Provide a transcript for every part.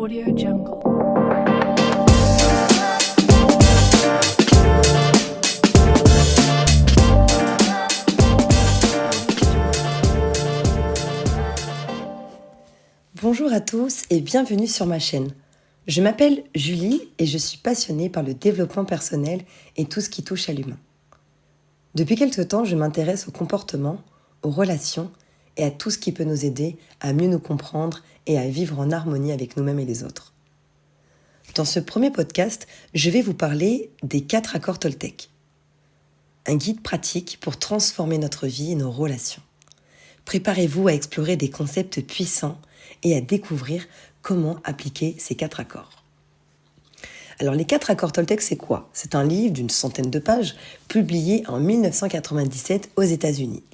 AudioJungle. Bonjour à tous et bienvenue sur ma chaîne. Je m'appelle Julie et je suis passionnée par le développement personnel et tout ce qui touche à l'humain. Depuis quelque temps, je m'intéresse au comportement, aux relations et à tout ce qui peut nous aider à mieux nous comprendre et à vivre en harmonie avec nous-mêmes et les autres. Dans ce premier podcast, je vais vous parler des 4 accords Toltec. Un guide pratique pour transformer notre vie et nos relations. Préparez-vous à explorer des concepts puissants et à découvrir comment appliquer ces 4 accords. Alors les 4 accords Toltec, c'est quoi ? C'est un livre d'une centaine de pages, publié en 1997 aux États-Unis.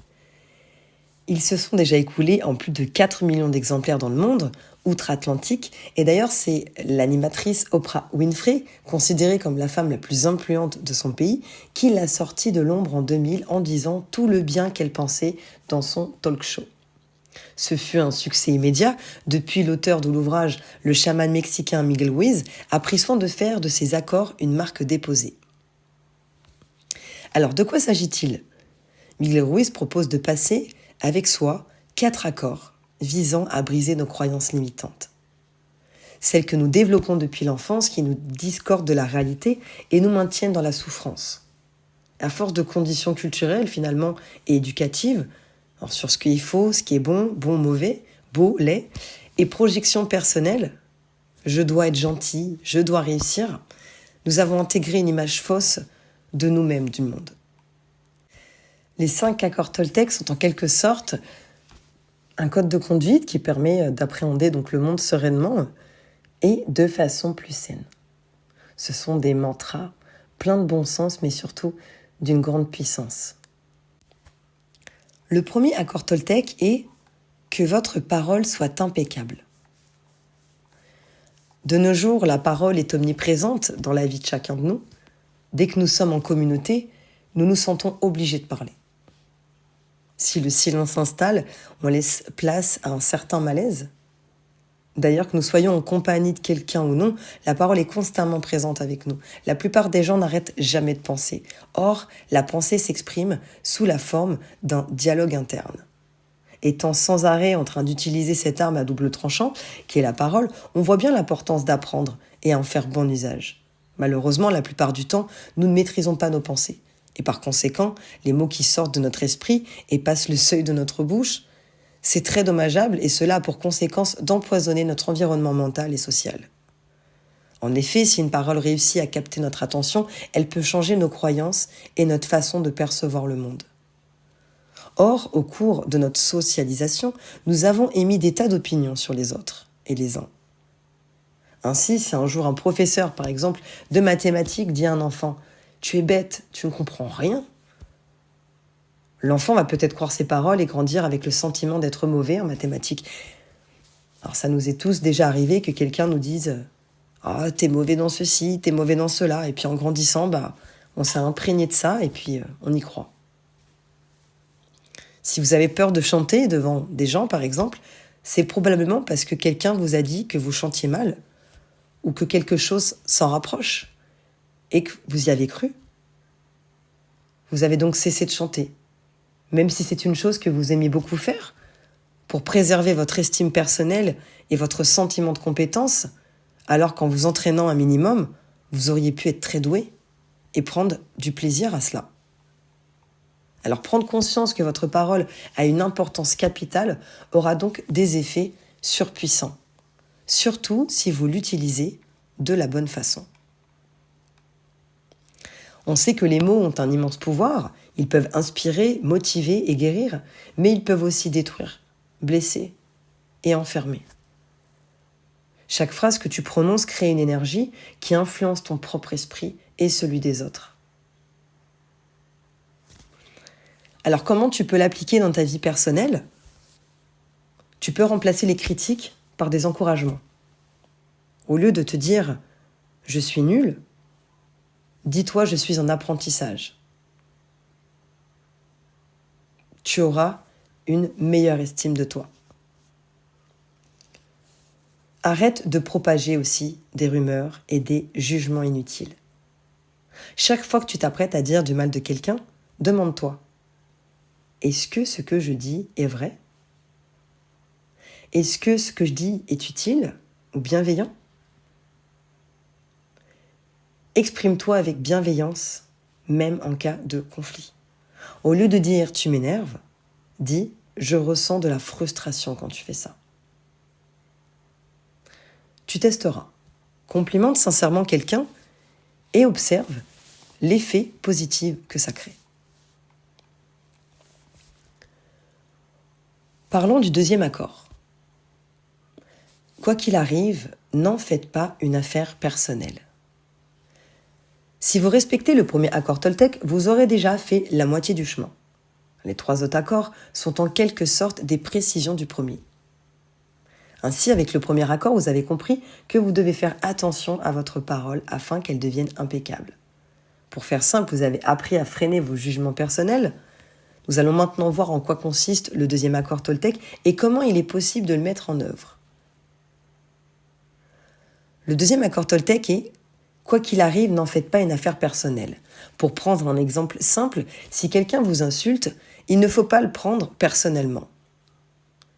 Ils se sont déjà écoulés en plus de 4 millions d'exemplaires dans le monde, outre-Atlantique, et d'ailleurs c'est l'animatrice Oprah Winfrey, considérée comme la femme la plus influente de son pays, qui l'a sorti de l'ombre en 2000 en disant tout le bien qu'elle pensait dans son talk show. Ce fut un succès immédiat. Depuis, l'auteur de l'ouvrage, le chaman mexicain Miguel Ruiz, a pris soin de faire de ces accords une marque déposée. Alors, de quoi s'agit-il ? Miguel Ruiz propose de passer avec soi 4 accords visant à briser nos croyances limitantes. Celles que nous développons depuis l'enfance, qui nous discordent de la réalité et nous maintiennent dans la souffrance. À force de conditions culturelles, finalement, et éducatives, alors sur ce qu'il faut, ce qui est bon, mauvais, beau, laid, et projection personnelle, je dois être gentil, je dois réussir, nous avons intégré une image fausse de nous-mêmes, du monde. Les 5 accords Toltec sont en quelque sorte un code de conduite qui permet d'appréhender donc le monde sereinement et de façon plus saine. Ce sont des mantras pleins de bon sens, mais surtout d'une grande puissance. Le premier accord Toltec est que votre parole soit impeccable. De nos jours, la parole est omniprésente dans la vie de chacun de nous. Dès que nous sommes en communauté, nous nous sentons obligés de parler. Si le silence s'installe, on laisse place à un certain malaise. D'ailleurs, que nous soyons en compagnie de quelqu'un ou non, la parole est constamment présente avec nous. La plupart des gens n'arrêtent jamais de penser. Or, la pensée s'exprime sous la forme d'un dialogue interne. Étant sans arrêt en train d'utiliser cette arme à double tranchant, qui est la parole, on voit bien l'importance d'apprendre et à en faire bon usage. Malheureusement, la plupart du temps, nous ne maîtrisons pas nos pensées. Et par conséquent, les mots qui sortent de notre esprit et passent le seuil de notre bouche, c'est très dommageable et cela a pour conséquence d'empoisonner notre environnement mental et social. En effet, si une parole réussit à capter notre attention, elle peut changer nos croyances et notre façon de percevoir le monde. Or, au cours de notre socialisation, nous avons émis des tas d'opinions sur les autres et les uns. Ainsi, si un jour un professeur, par exemple, de mathématiques dit à un enfant « Tu es bête, tu ne comprends rien », l'enfant va peut-être croire ses paroles et grandir avec le sentiment d'être mauvais en mathématiques. Alors ça nous est tous déjà arrivé que quelqu'un nous dise « Ah, t'es mauvais dans ceci, t'es mauvais dans cela », et puis en grandissant, on s'est imprégné de ça et puis on y croit. Si vous avez peur de chanter devant des gens, par exemple, c'est probablement parce que quelqu'un vous a dit que vous chantiez mal ou que quelque chose s'en rapproche et que vous y avez cru. Vous avez donc cessé de chanter, même si c'est une chose que vous aimiez beaucoup faire, pour préserver votre estime personnelle et votre sentiment de compétence, alors qu'en vous entraînant un minimum, vous auriez pu être très doué et prendre du plaisir à cela. Alors prendre conscience que votre parole a une importance capitale aura donc des effets surpuissants, surtout si vous l'utilisez de la bonne façon. On sait que les mots ont un immense pouvoir, ils peuvent inspirer, motiver et guérir, mais ils peuvent aussi détruire, blesser et enfermer. Chaque phrase que tu prononces crée une énergie qui influence ton propre esprit et celui des autres. Alors comment tu peux l'appliquer dans ta vie personnelle ? Tu peux remplacer les critiques par des encouragements. Au lieu de te dire « je suis nul », dis-toi « je suis en apprentissage ». Tu auras une meilleure estime de toi. Arrête de propager aussi des rumeurs et des jugements inutiles. Chaque fois que tu t'apprêtes à dire du mal de quelqu'un, demande-toi, est-ce que ce que je dis est vrai ? Est-ce que ce que je dis est utile ou bienveillant ? Exprime-toi avec bienveillance, même en cas de conflit. Au lieu de dire « tu m'énerves », dis « je ressens de la frustration quand tu fais ça ». Tu testeras. Complimente sincèrement quelqu'un et observe l'effet positif que ça crée. Parlons du deuxième accord. Quoi qu'il arrive, n'en faites pas une affaire personnelle. Si vous respectez le premier accord Toltec, vous aurez déjà fait la moitié du chemin. Les 3 autres accords sont en quelque sorte des précisions du premier. Ainsi, avec le premier accord, vous avez compris que vous devez faire attention à votre parole afin qu'elle devienne impeccable. Pour faire simple, vous avez appris à freiner vos jugements personnels. Nous allons maintenant voir en quoi consiste le deuxième accord Toltec et comment il est possible de le mettre en œuvre. Le deuxième accord Toltec est « quoi qu'il arrive, n'en faites pas une affaire personnelle ». Pour prendre un exemple simple, si quelqu'un vous insulte, il ne faut pas le prendre personnellement.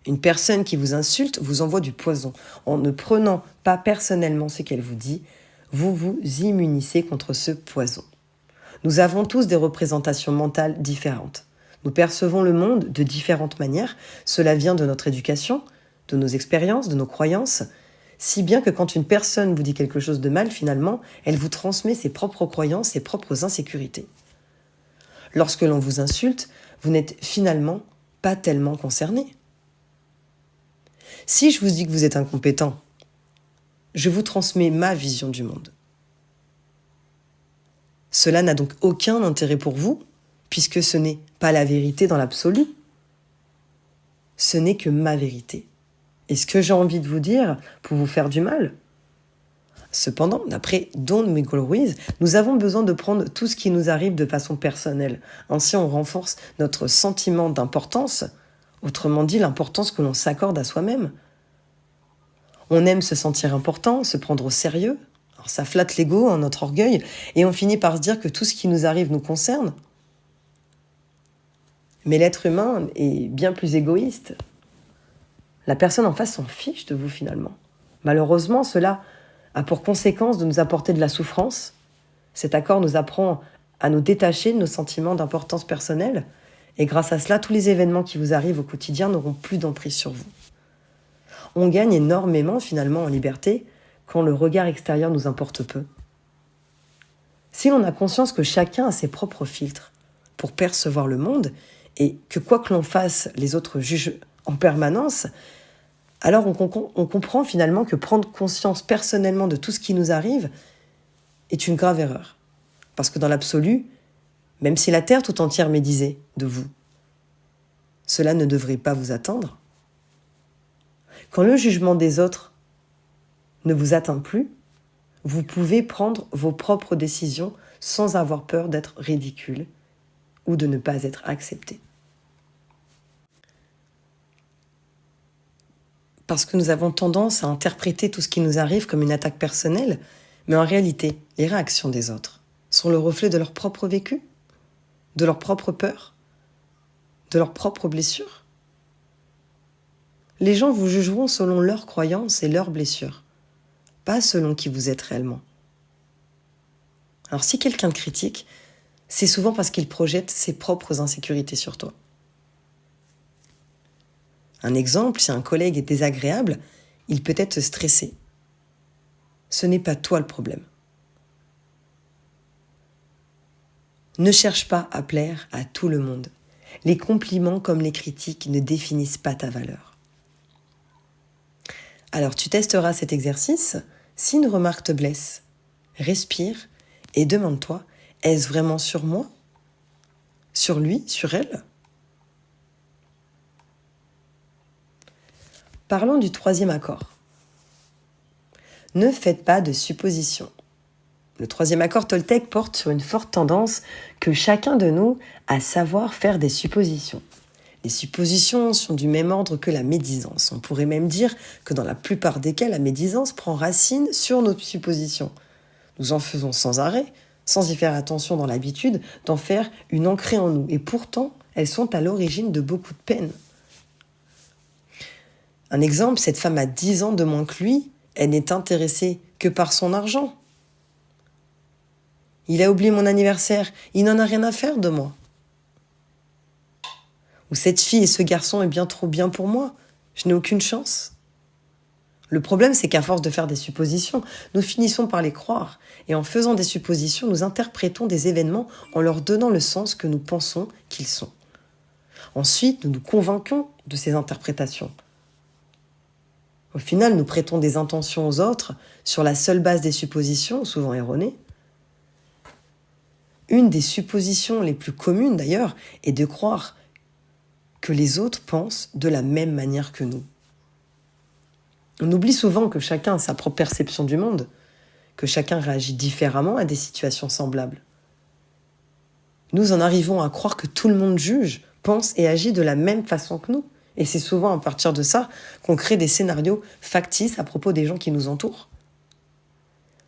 Une personne qui vous insulte vous envoie du poison. En ne prenant pas personnellement ce qu'elle vous dit, vous vous immunisez contre ce poison. Nous avons tous des représentations mentales différentes. Nous percevons le monde de différentes manières. Cela vient de notre éducation, de nos expériences, de nos croyances, si bien que quand une personne vous dit quelque chose de mal, finalement, elle vous transmet ses propres croyances, ses propres insécurités. Lorsque l'on vous insulte, vous n'êtes finalement pas tellement concerné. Si je vous dis que vous êtes incompétent, je vous transmets ma vision du monde. Cela n'a donc aucun intérêt pour vous, puisque ce n'est pas la vérité dans l'absolu. Ce n'est que ma vérité. Et ce que j'ai envie de vous dire pour vous faire du mal. Cependant, d'après Don Miguel Ruiz, nous avons besoin de prendre tout ce qui nous arrive de façon personnelle. Ainsi, on renforce notre sentiment d'importance, autrement dit l'importance que l'on s'accorde à soi-même. On aime se sentir important, se prendre au sérieux. Alors ça flatte l'ego, notre orgueil, et on finit par se dire que tout ce qui nous arrive nous concerne. Mais l'être humain est bien plus égoïste. La personne en face s'en fiche de vous finalement. Malheureusement, cela a pour conséquence de nous apporter de la souffrance. Cet accord nous apprend à nous détacher de nos sentiments d'importance personnelle, et grâce à cela, tous les événements qui vous arrivent au quotidien n'auront plus d'emprise sur vous. On gagne énormément finalement en liberté quand le regard extérieur nous importe peu. Si l'on a conscience que chacun a ses propres filtres pour percevoir le monde et que quoi que l'on fasse, les autres jugent en permanence, alors on comprend finalement que prendre conscience personnellement de tout ce qui nous arrive est une grave erreur. Parce que dans l'absolu, même si la Terre tout entière médisait de vous, cela ne devrait pas vous atteindre. Quand le jugement des autres ne vous atteint plus, vous pouvez prendre vos propres décisions sans avoir peur d'être ridicule ou de ne pas être accepté. Parce que nous avons tendance à interpréter tout ce qui nous arrive comme une attaque personnelle, mais en réalité, les réactions des autres sont le reflet de leur propre vécu, de leur propre peur, de leurs propres blessures. Les gens vous jugeront selon leurs croyances et leurs blessures, pas selon qui vous êtes réellement. Alors si quelqu'un te critique, c'est souvent parce qu'il projette ses propres insécurités sur toi. Un exemple, si un collègue est désagréable, il peut être stressé. Ce n'est pas toi le problème. Ne cherche pas à plaire à tout le monde. Les compliments comme les critiques ne définissent pas ta valeur. Alors tu testeras cet exercice. Si une remarque te blesse, respire et demande-toi, est-ce vraiment sur moi ? Sur lui ? Sur elle ? Parlons du troisième accord. Ne faites pas de suppositions. Le troisième accord Toltec porte sur une forte tendance que chacun de nous a à savoir faire des suppositions. Les suppositions sont du même ordre que la médisance. On pourrait même dire que dans la plupart des cas, la médisance prend racine sur nos suppositions. Nous en faisons sans arrêt, sans y faire attention dans l'habitude d'en faire une ancrée en nous. Et pourtant, elles sont à l'origine de beaucoup de peine. Un exemple, cette femme a 10 ans de moins que lui, elle n'est intéressée que par son argent. Il a oublié mon anniversaire, il n'en a rien à faire de moi. Ou cette fille et ce garçon est bien trop bien pour moi, je n'ai aucune chance. Le problème, c'est qu'à force de faire des suppositions, nous finissons par les croire. Et en faisant des suppositions, nous interprétons des événements en leur donnant le sens que nous pensons qu'ils sont. Ensuite, nous nous convainquons de ces interprétations. Au final, nous prêtons des intentions aux autres sur la seule base des suppositions, souvent erronées. Une des suppositions les plus communes d'ailleurs est de croire que les autres pensent de la même manière que nous. On oublie souvent que chacun a sa propre perception du monde, que chacun réagit différemment à des situations semblables. Nous en arrivons à croire que tout le monde juge, pense et agit de la même façon que nous. Et c'est souvent à partir de ça qu'on crée des scénarios factices à propos des gens qui nous entourent.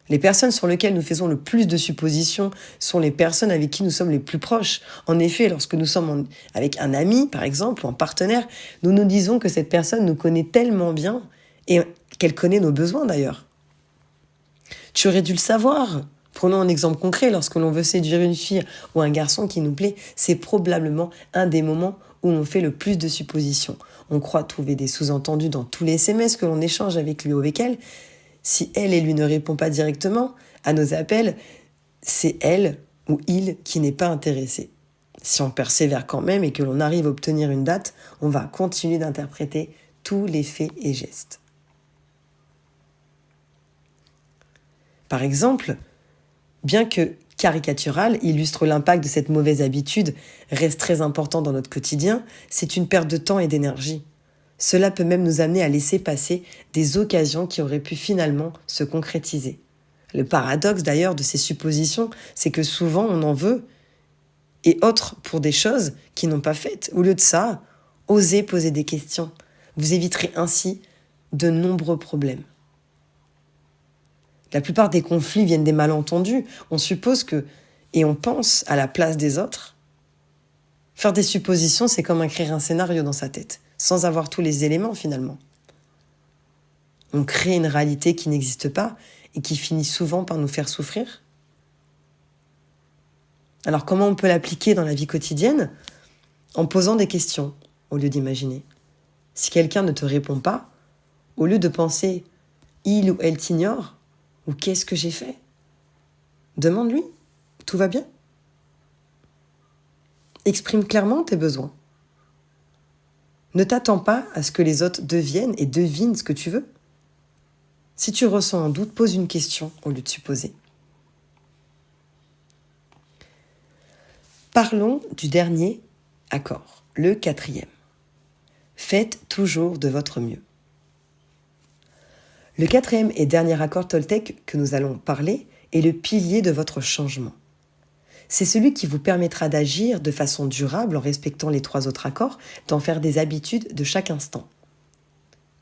Les personnes sur lesquelles nous faisons le plus de suppositions sont les personnes avec qui nous sommes les plus proches. En effet, lorsque nous sommes avec un ami, par exemple, ou un partenaire, nous nous disons que cette personne nous connaît tellement bien et qu'elle connaît nos besoins d'ailleurs. Tu aurais dû le savoir. Prenons un exemple concret, lorsque l'on veut séduire une fille ou un garçon qui nous plaît, c'est probablement un des moments où on fait le plus de suppositions. On croit trouver des sous-entendus dans tous les SMS que l'on échange avec lui ou avec elle. Si elle et lui ne répond pas directement à nos appels, c'est elle ou il qui n'est pas intéressé. Si on persévère quand même et que l'on arrive à obtenir une date, on va continuer d'interpréter tous les faits et gestes. Par exemple, bien que caricatural illustre l'impact de cette mauvaise habitude, reste très important dans notre quotidien, c'est une perte de temps et d'énergie. Cela peut même nous amener à laisser passer des occasions qui auraient pu finalement se concrétiser. Le paradoxe d'ailleurs de ces suppositions, c'est que souvent on en veut et autres pour des choses qui n'ont pas faites. Au lieu de ça, osez poser des questions. Vous éviterez ainsi de nombreux problèmes. La plupart des conflits viennent des malentendus. On suppose que, et on pense à la place des autres. Faire des suppositions, c'est comme écrire un scénario dans sa tête, sans avoir tous les éléments finalement. On crée une réalité qui n'existe pas et qui finit souvent par nous faire souffrir. Alors comment on peut l'appliquer dans la vie quotidienne ? En posant des questions au lieu d'imaginer. Si quelqu'un ne te répond pas, au lieu de penser « il ou elle t'ignore » ou « qu'est-ce que j'ai fait ?» demande-lui « tout va bien ?» Exprime clairement tes besoins. Ne t'attends pas à ce que les autres deviennent et devinent ce que tu veux. Si tu ressens un doute, pose une question au lieu de supposer. Parlons du dernier accord, le 4e. Faites toujours de votre mieux. Le 4e et dernier accord Toltec que nous allons parler est le pilier de votre changement. C'est celui qui vous permettra d'agir de façon durable en respectant les 3 autres accords, d'en faire des habitudes de chaque instant.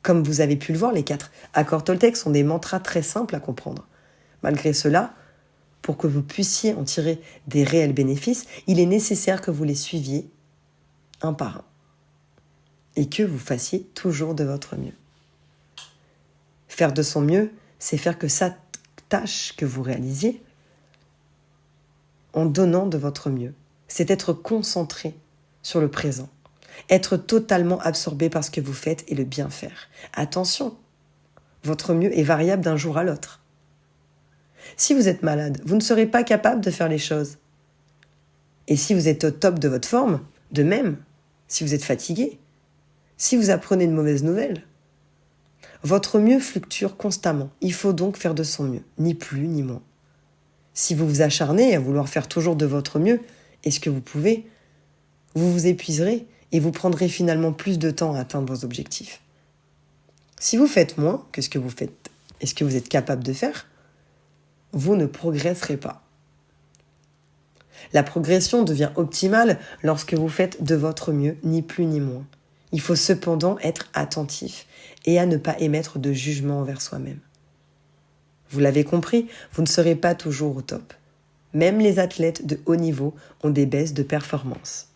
Comme vous avez pu le voir, les 4 accords Toltec sont des mantras très simples à comprendre. Malgré cela, pour que vous puissiez en tirer des réels bénéfices, il est nécessaire que vous les suiviez un par un et que vous fassiez toujours de votre mieux. Faire de son mieux, c'est faire que sa tâche que vous réalisiez en donnant de votre mieux. C'est être concentré sur le présent, être totalement absorbé par ce que vous faites et le bien faire. Attention, votre mieux est variable d'un jour à l'autre. Si vous êtes malade, vous ne serez pas capable de faire les choses. Et si vous êtes au top de votre forme, de même, si vous êtes fatigué, si vous apprenez de mauvaises nouvelles, votre mieux fluctue constamment. Il faut donc faire de son mieux, ni plus ni moins. Si vous vous acharnez à vouloir faire toujours de votre mieux, et ce que vous pouvez, vous vous épuiserez et vous prendrez finalement plus de temps à atteindre vos objectifs. Si vous faites moins que ce que vous faites et ce que vous êtes capable de faire, vous ne progresserez pas. La progression devient optimale lorsque vous faites de votre mieux, ni plus ni moins. Il faut cependant être attentif et à ne pas émettre de jugement envers soi-même. Vous l'avez compris, vous ne serez pas toujours au top. Même les athlètes de haut niveau ont des baisses de performance.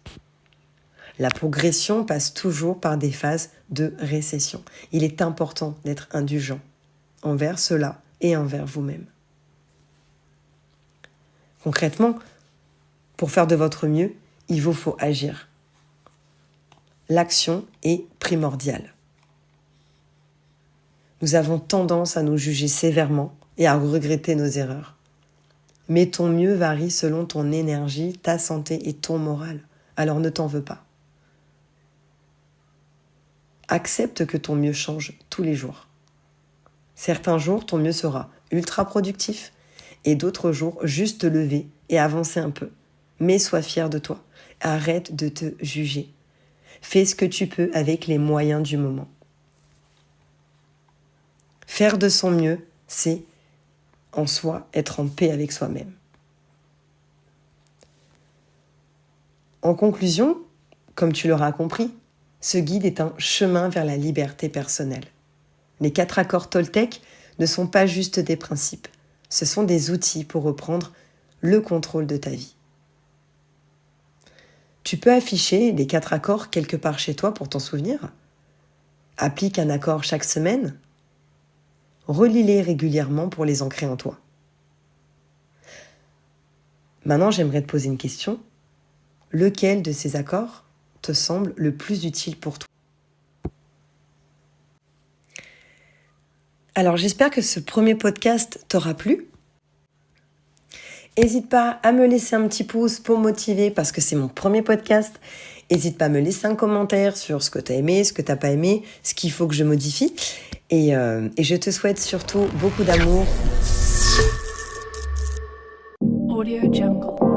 La progression passe toujours par des phases de récession. Il est important d'être indulgent envers cela et envers vous-même. Concrètement, pour faire de votre mieux, il vous faut agir. L'action est primordiale. Nous avons tendance à nous juger sévèrement et à regretter nos erreurs. Mais ton mieux varie selon ton énergie, ta santé et ton moral. Alors ne t'en veux pas. Accepte que ton mieux change tous les jours. Certains jours, ton mieux sera ultra productif et d'autres jours, juste te lever et avancer un peu. Mais sois fier de toi. Arrête de te juger. Fais ce que tu peux avec les moyens du moment. Faire de son mieux, c'est en soi être en paix avec soi-même. En conclusion, comme tu l'auras compris, ce guide est un chemin vers la liberté personnelle. Les 4 accords Toltec ne sont pas juste des principes, ce sont des outils pour reprendre le contrôle de ta vie. Tu peux afficher les 4 accords quelque part chez toi pour t'en souvenir. Applique un accord chaque semaine. Relis-les régulièrement pour les ancrer en toi. Maintenant, j'aimerais te poser une question. Lequel de ces accords te semble le plus utile pour toi ? Alors, j'espère que ce premier podcast t'aura plu. N'hésite pas à me laisser un petit pouce pour motiver parce que c'est mon premier podcast. N'hésite pas à me laisser un commentaire sur ce que tu as aimé, ce que tu n'as pas aimé, ce qu'il faut que je modifie. Et je te souhaite surtout beaucoup d'amour. Audio Jungle.